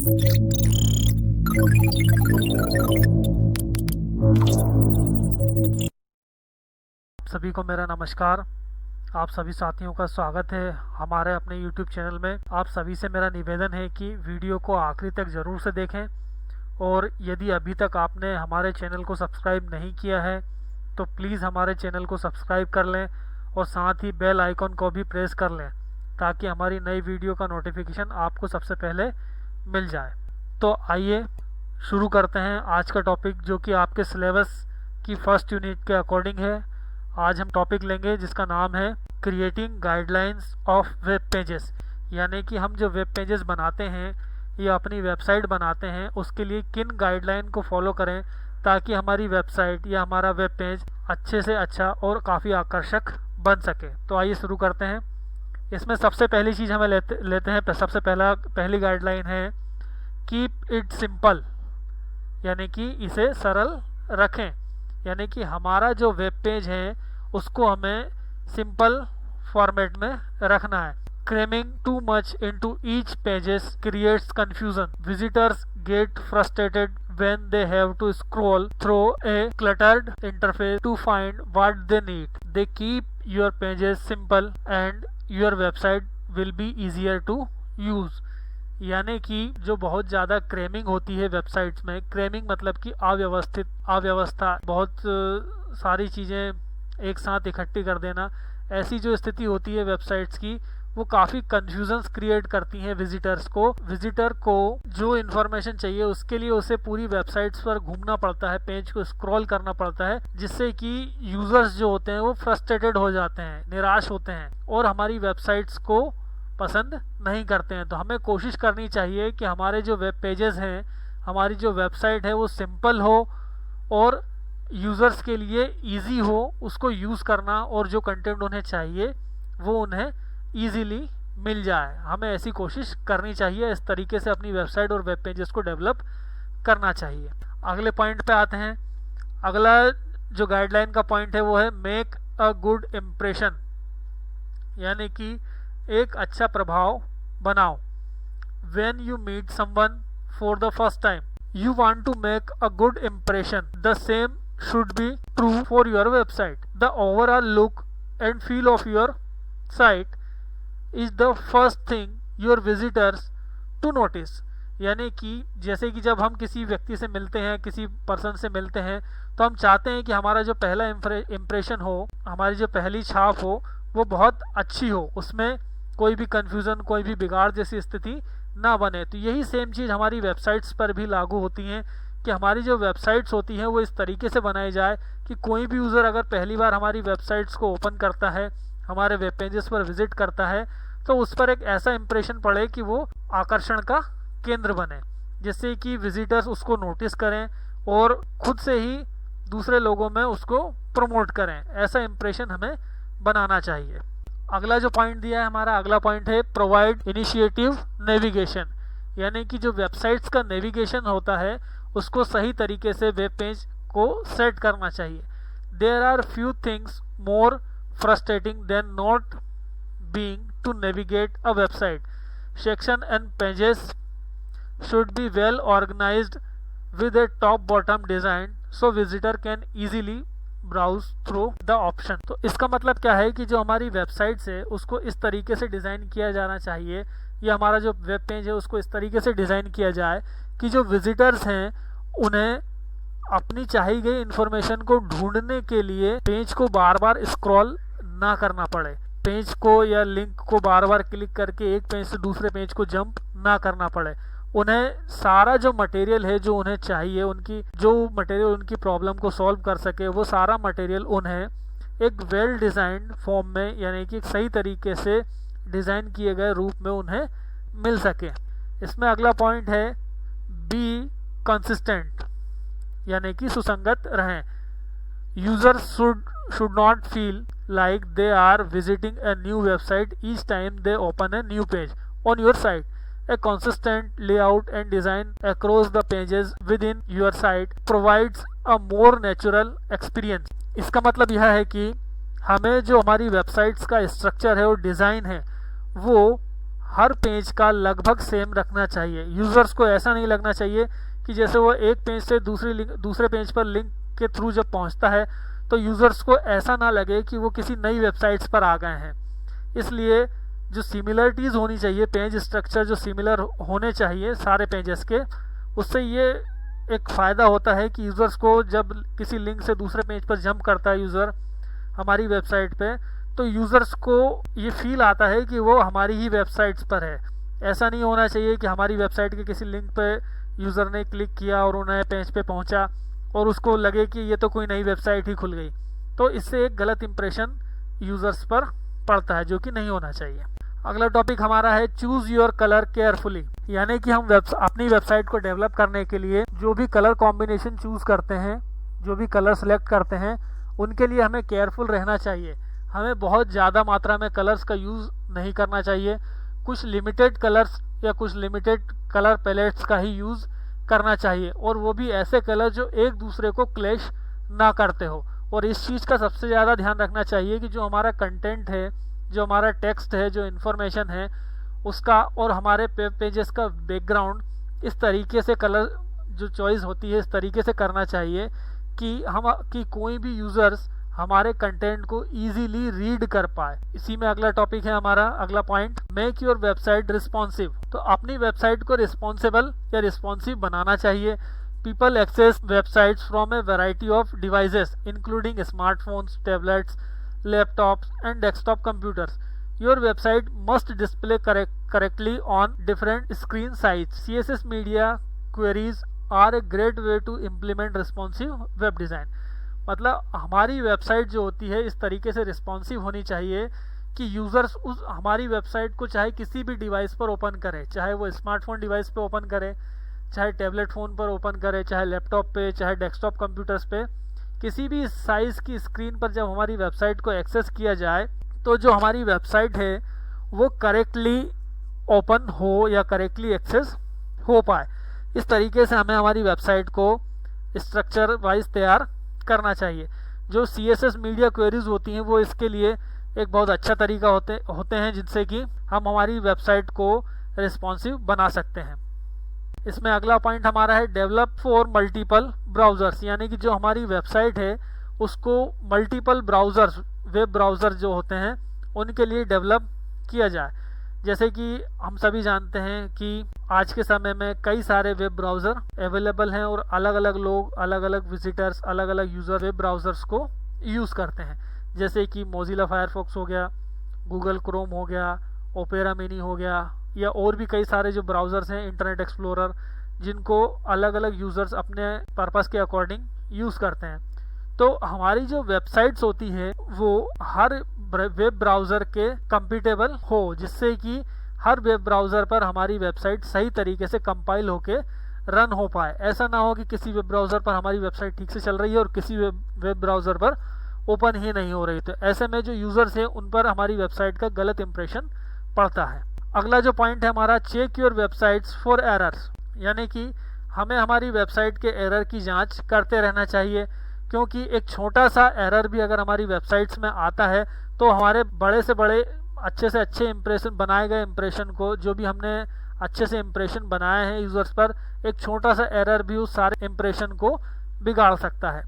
सभी को मेरा नमस्कार। आप सभी साथियों का स्वागत है हमारे अपने YouTube चैनल में। आप सभी से मेरा निवेदन है कि वीडियो को आखिरी तक ज़रूर से देखें, और यदि अभी तक आपने हमारे चैनल को सब्सक्राइब नहीं किया है तो प्लीज़ हमारे चैनल को सब्सक्राइब कर लें और साथ ही बेल आइकन को भी प्रेस कर लें ताकि हमारी नई वीडियो का नोटिफिकेशन आपको सबसे पहले मिल जाए। तो आइए शुरू करते हैं आज का टॉपिक, जो कि आपके सिलेबस की फर्स्ट यूनिट के अकॉर्डिंग है। आज हम टॉपिक लेंगे जिसका नाम है creating guidelines of web pages, यानी कि हम जो वेब पेजेस बनाते हैं या अपनी वेबसाइट बनाते हैं उसके लिए किन गाइडलाइन को फॉलो करें ताकि हमारी वेबसाइट या हमारा वेब पेज अच्छे से अच्छा और काफ़ी आकर्षक बन सके। तो आइए शुरू करते हैं। इसमें सबसे पहली चीज़ हमें लेते हैं। सबसे पहली गाइडलाइन है कीप इट सिंपल, यानी कि इसे सरल रखें, यानी कि हमारा जो वेब पेज है उसको हमें सिंपल फॉर्मेट में रखना है। Cramming too much into each pages creates confusion. Visitors get frustrated when they have to scroll through a cluttered interface to find what they need. They keep your pages simple and your website will be easier to use. यानी कि जो बहुत ज़्यादा क्रेमिंग होती है websites में, क्रेमिंग मतलब कि अव्यवस्था, बहुत सारी चीज़ें एक साथ इकट्ठी कर देना, ऐसी जो स्थिति होती है वेबसाइट्स की वो काफ़ी कन्फ्यूजन्स क्रिएट करती हैं विजिटर को जो इन्फॉर्मेशन चाहिए उसके लिए उसे पूरी वेबसाइट्स पर घूमना पड़ता है, पेज को स्क्रॉल करना पड़ता है, जिससे कि यूज़र्स जो होते हैं वो फ्रस्ट्रेटेड हो जाते हैं, निराश होते हैं और हमारी वेबसाइट्स को पसंद नहीं करते हैं। तो हमें कोशिश करनी चाहिए कि हमारे जो वेब पेजेस हैं, हमारी जो वेबसाइट है वो सिंपल हो और यूज़र्स के लिए ईजी हो उसको यूज़ करना, और जो कंटेंट उन्हें चाहिए वो उन्हें ईजीली मिल जाए। हमें ऐसी कोशिश करनी चाहिए, इस तरीके से अपनी वेबसाइट और वेब पेजेस को डेवलप करना चाहिए। अगले पॉइंट पे आते हैं। अगला जो गाइडलाइन का पॉइंट है वो है मेक अ गुड इम्प्रेशन, यानी कि एक अच्छा प्रभाव बनाओ। When you meet someone for the first time you want to make a good impression. The same should be true for your website. The overall look and feel of your site is the first thing your visitors to notice. यानी कि जैसे कि जब हम किसी व्यक्ति से मिलते हैं, किसी पर्सन से मिलते हैं, तो हम चाहते हैं कि हमारा जो पहला इम्प्रेशन हो, हमारी जो पहली छाप हो वो बहुत अच्छी हो, उसमें कोई भी कन्फ्यूज़न, कोई भी बिगाड़ जैसी स्थिति ना बने। तो यही सेम चीज़ हमारी वेबसाइट्स पर भी लागू होती हैं कि हमारी जो वेबसाइट्स होती हैं वो इस तरीके से बनाई जाए कि कोई भी यूज़र अगर पहली बार हमारी वेबसाइट्स को ओपन करता है, हमारे वेब पेजेस पर विजिट करता है, तो उस पर एक ऐसा इंप्रेशन पड़े कि वो आकर्षण का केंद्र बने, जिससे कि विजिटर्स उसको नोटिस करें और खुद से ही दूसरे लोगों में उसको प्रमोट करें। ऐसा इंप्रेशन हमें बनाना चाहिए। अगला जो पॉइंट दिया है हमारा, अगला पॉइंट है प्रोवाइड इनिशिएटिव नेविगेशन, यानी कि जो वेबसाइट्स का नेविगेशन होता है उसको सही तरीके से वेब पेज को सेट करना चाहिए। There are few things more frustrating than not being to navigate a website. Section and pages should be well organized with a top bottom design so visitor can easily browse through the option. तो इसका मतलब क्या है कि जो हमारी website है उसको इस तरीके से डिज़ाइन किया जाना चाहिए, या हमारा जो वेब पेज है उसको इस तरीके से डिज़ाइन किया जाए कि जो विजिटर्स हैं उन्हें अपनी चाहिए गई इन्फॉर्मेशन को ढूंढने के लिए पेज को बार बार स्क्रॉल ना करना पड़े, पेज को या लिंक को बार बार क्लिक करके एक पेज से दूसरे पेज को जंप ना करना पड़े। उन्हें सारा जो मटेरियल है जो उन्हें चाहिए, उनकी प्रॉब्लम को सॉल्व कर सके, वो सारा मटेरियल उन्हें एक वेल डिज़ाइंड फॉर्म में, यानी कि एक सही तरीके से डिज़ाइन किए गए रूप में उन्हें मिल सके। इसमें अगला पॉइंट है बी कंसिस्टेंट, यानी कि सुसंगत रहें। Users should not feel like they are visiting a new website each time they open a new page on your site. A consistent layout and design across the pages within your site provides a more natural experience. इसका मतलब यह है कि हमें जो हमारी websites का structure है और डिज़ाइन है वो हर पेज का लगभग सेम रखना चाहिए। यूज़र्स को ऐसा नहीं लगना चाहिए कि जैसे वो एक पेज से दूसरे पेज पर लिंक के थ्रू जब पहुंचता है तो यूज़र्स को ऐसा ना लगे कि वो किसी नई वेबसाइट्स पर आ गए हैं। इसलिए जो सिमिलरिटीज़ होनी चाहिए, पेज स्ट्रक्चर जो सिमिलर होने चाहिए सारे पेजेस के, उससे ये एक फ़ायदा होता है कि यूज़र्स को जब किसी लिंक से दूसरे पेज पर जंप करता है यूज़र हमारी वेबसाइट पे, तो यूज़र्स को ये फील आता है कि वो हमारी ही वेबसाइट्स पर है। ऐसा नहीं होना चाहिए कि हमारी वेबसाइट के किसी लिंक पे यूज़र ने क्लिक किया और उन्हें पेज पे पहुंचा और उसको लगे कि ये तो कोई नई वेबसाइट ही खुल गई। तो इससे एक गलत इंप्रेशन यूज़र्स पर पड़ता है, जो कि नहीं होना चाहिए। अगला टॉपिक हमारा है चूज़ योर कलर केयरफुली, यानी कि हम अपनी वेबसाइट को डेवलप करने के लिए जो भी कलर कॉम्बिनेशन चूज़ करते हैं, जो भी कलर सेलेक्ट करते हैं, उनके लिए हमें केयरफुल रहना चाहिए। हमें बहुत ज़्यादा मात्रा में कलर्स का यूज़ नहीं करना चाहिए। कुछ लिमिटेड कलर्स या कुछ लिमिटेड कलर पैलेट्स का ही यूज़ करना चाहिए, और वो भी ऐसे कलर जो एक दूसरे को क्लैश ना करते हो। और इस चीज़ का सबसे ज़्यादा ध्यान रखना चाहिए कि जो हमारा कंटेंट है, जो हमारा टेक्स्ट है, जो इन्फॉर्मेशन है उसका और हमारे पेजेस का बैकग्राउंड इस तरीके से कलर जो चॉइस होती है इस तरीके से करना चाहिए कि कोई भी यूज़र्स हमारे कंटेंट को इजीली रीड कर पाए। इसी में अगला टॉपिक है हमारा अगला point, make your website responsive. तो अपनी वेबसाइट को रिस्पॉन्सिबल या रिस्पॉन्सिव बनाना चाहिए। People access websites from a variety of devices including smartphones, tablets, laptops and desktop computers. Your website must display correctly on different screen size. CSS media queries are a great way to implement responsive web design. मतलब हमारी website जो होती है इस तरीके से responsive होनी चाहिए कि यूज़र्स उस हमारी वेबसाइट को चाहे किसी भी डिवाइस पर ओपन करे, चाहे वो स्मार्टफोन डिवाइस पे ओपन करे, चाहे टैबलेट फ़ोन पर ओपन करे, चाहे लैपटॉप पे, चाहे डेस्कटॉप कंप्यूटर्स पे, किसी भी साइज़ की स्क्रीन पर जब हमारी वेबसाइट को एक्सेस किया जाए तो जो हमारी वेबसाइट है वो करेक्टली ओपन हो या करेक्टली एक्सेस हो पाए। इस तरीके से हमें हमारी वेबसाइट को स्ट्रक्चर वाइज तैयार करना चाहिए। जो CSS मीडिया क्वेरीज होती हैं वो इसके लिए एक बहुत अच्छा तरीका होते हैं जिनसे कि हम हमारी वेबसाइट को रिस्पॉन्सिव बना सकते हैं। इसमें अगला पॉइंट हमारा है डेवलप फॉर मल्टीपल ब्राउज़र्स, यानी कि जो हमारी वेबसाइट है उसको मल्टीपल ब्राउज़र्स, वेब ब्राउज़र जो होते हैं उनके लिए डेवलप किया जाए। जैसे कि हम सभी जानते हैं कि आज के समय में कई सारे वेब ब्राउज़र अवेलेबल हैं और अलग अलग लोग, अलग अलग विजिटर्स, अलग अलग यूज़र वेब ब्राउज़र्स को यूज़ करते हैं। जैसे कि मोजिला फायरफॉक्स हो गया, गूगल क्रोम हो गया, ओपेरा मिनी हो गया, या और भी कई सारे जो ब्राउज़र्स हैं, इंटरनेट एक्सप्लोरर, जिनको अलग अलग यूज़र्स अपने पर्पज़ के अकॉर्डिंग यूज़ करते हैं। तो हमारी जो वेबसाइट्स होती है वो हर वेब ब्राउज़र के कंपैटिबल हो, जिससे कि हर वेब ब्राउज़र पर हमारी वेबसाइट सही तरीके से कंपाइल होके रन हो पाए। ऐसा ना हो कि किसी वेब ब्राउज़र पर हमारी वेबसाइट ठीक से चल रही है और किसी वेब ब्राउज़र पर ओपन ही नहीं हो रही। तो ऐसे में जो यूज़र्स हैं उन पर हमारी वेबसाइट का गलत इंप्रेशन पड़ता है। अगला जो पॉइंट है हमारा, check your websites for errors, यानी कि हमें हमारी वेबसाइट के एरर की जाँच करते रहना चाहिए, क्योंकि एक छोटा सा एरर भी अगर हमारी वेबसाइट्स में आता है तो हमारे बड़े से बड़े अच्छे से अच्छे इंप्रेशन, बनाए गए इंप्रेशन को, जो भी हमने अच्छे से इंप्रेशन बनाए हैं यूज़र्स पर, एक छोटा सा एरर भी उस सारे इंप्रेशन को बिगाड़ सकता है।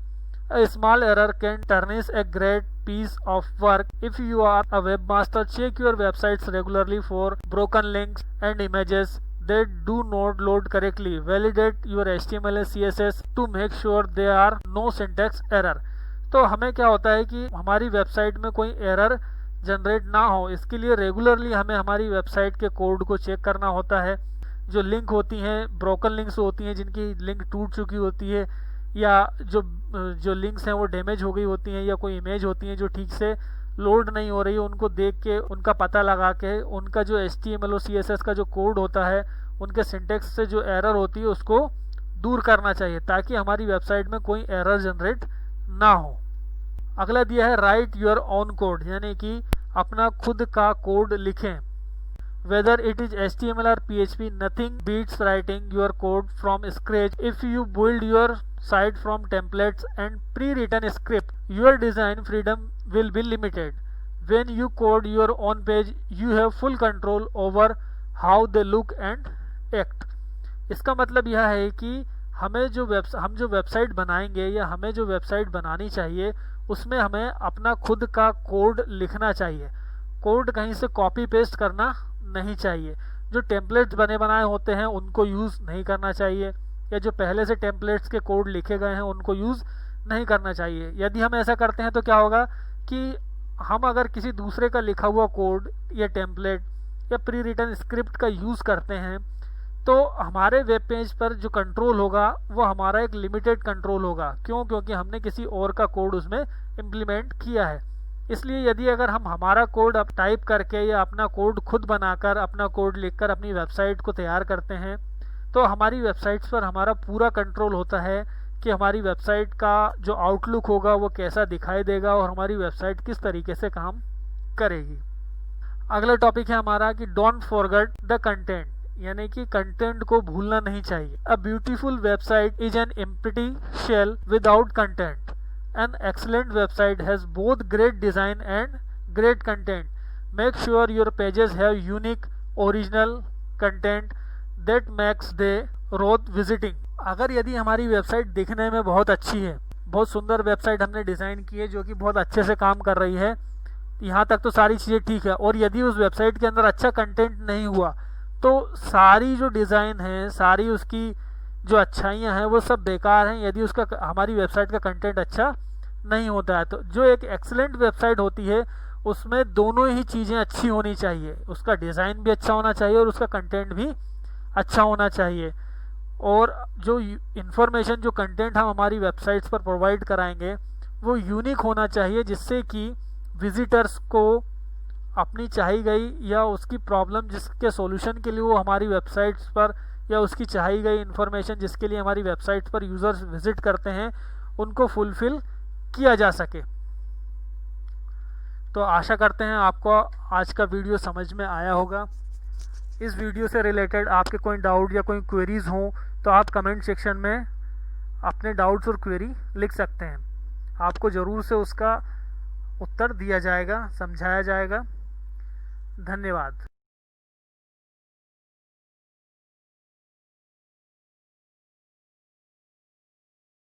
A small error can tarnish a great piece of work. If you are a webmaster, check your websites regularly for broken links and images that do not load correctly. Validate your HTML and CSS to make sure there are no syntax error. तो हमें क्या होता है कि हमारी website में कोई error generate ना हो, इसके लिए रेगुलरली हमें हमारी वेबसाइट के कोड को चेक करना होता है। जो लिंक होती हैं, ब्रोकन लिंक्स होती हैं, जिनकी लिंक टूट चुकी होती है, या जो लिंक्स हैं वो डैमेज हो गई होती हैं, या कोई इमेज होती हैं जो ठीक से लोड नहीं हो रही है, उनको देख के, उनका पता लगा के, उनका जो HTML और CSS का जो कोड होता है, उनके सिंटेक्स से जो एरर होती है उसको दूर करना चाहिए, ताकि हमारी वेबसाइट में कोई एरर जनरेट ना हो। अगला दिया है राइट योर ओन कोड, यानी कि अपना खुद का कोड लिखें। Whether it is HTML or PHP, nothing beats writing your code from scratch. If you build your site from templates and pre-written script, your design freedom will be limited. When you code your own page, you have full control over how they look and act. इसका मतलब यह है कि हम जो website बनाएंगे या हमें जो वेबसाइट बनानी चाहिए उसमें हमें अपना खुद का कोड लिखना चाहिए। कोड कहीं से कॉपी पेस्ट करना नहीं चाहिए। जो टेम्पलेट्स बने बनाए होते हैं उनको यूज़ नहीं करना चाहिए, या जो पहले से टेम्पलेट्स के कोड लिखे गए हैं उनको यूज़ नहीं करना चाहिए। यदि हम ऐसा करते हैं तो क्या होगा कि हम अगर किसी दूसरे का लिखा हुआ कोड या टेम्पलेट या प्री रिटन स्क्रिप्ट का यूज़ करते हैं तो हमारे वेब पेज पर जो कंट्रोल होगा वो हमारा एक लिमिटेड कंट्रोल होगा। क्यों? क्योंकि हमने किसी और का कोड उसमें इम्प्लीमेंट किया है। इसलिए यदि अगर हम हमारा कोड अब टाइप करके या अपना कोड खुद बनाकर, अपना कोड लिखकर अपनी वेबसाइट को तैयार करते हैं तो हमारी वेबसाइट्स पर हमारा पूरा कंट्रोल होता है कि हमारी वेबसाइट का जो आउटलुक होगा वो कैसा दिखाई देगा और हमारी वेबसाइट किस तरीके से काम करेगी। अगला टॉपिक है हमारा कि डोंट फॉरगेट द कंटेंट, यानी कि कंटेंट को भूलना नहीं चाहिए। A beautiful website is an empty shell without content. An excellent website has both great design and great content. Make sure your pages have unique original content that makes they worth visiting. अगर यदि हमारी website दिखने में बहुत अच्छी है, बहुत सुंदर वेबसाइट हमने डिज़ाइन की है जो कि बहुत अच्छे से काम कर रही है, यहाँ तक तो सारी चीज़ें ठीक है, और यदि उस वेबसाइट के अंदर अच्छा कंटेंट नहीं हुआ तो सारी जो डिज़ाइन है, सारी उसकी जो अच्छाइयाँ हैं वो सब बेकार हैं यदि उसका हमारी वेबसाइट का कंटेंट अच्छा नहीं होता है। तो जो एक एक्सीलेंट वेबसाइट होती है उसमें दोनों ही चीज़ें अच्छी होनी चाहिए, उसका डिज़ाइन भी अच्छा होना चाहिए और उसका कंटेंट भी अच्छा होना चाहिए। और जो इन्फॉर्मेशन, जो कंटेंट हम हमारी वेबसाइट्स पर प्रोवाइड कराएंगे वो यूनिक होना चाहिए, जिससे कि विजिटर्स को अपनी चाही गई या उसकी प्रॉब्लम जिसके सॉल्यूशन के लिए वो हमारी वेबसाइट्स पर, या उसकी चाही गई इन्फॉर्मेशन जिसके लिए हमारी वेबसाइट्स पर यूज़र्स विजिट करते हैं, उनको फुलफिल किया जा सके। तो आशा करते हैं आपको आज का वीडियो समझ में आया होगा। इस वीडियो से रिलेटेड आपके कोई डाउट या कोई क्वेरीज हों तो आप कमेंट सेक्शन में अपने डाउट्स और क्वेरी लिख सकते हैं। आपको ज़रूर से उसका उत्तर दिया जाएगा, समझाया जाएगा। धन्यवाद।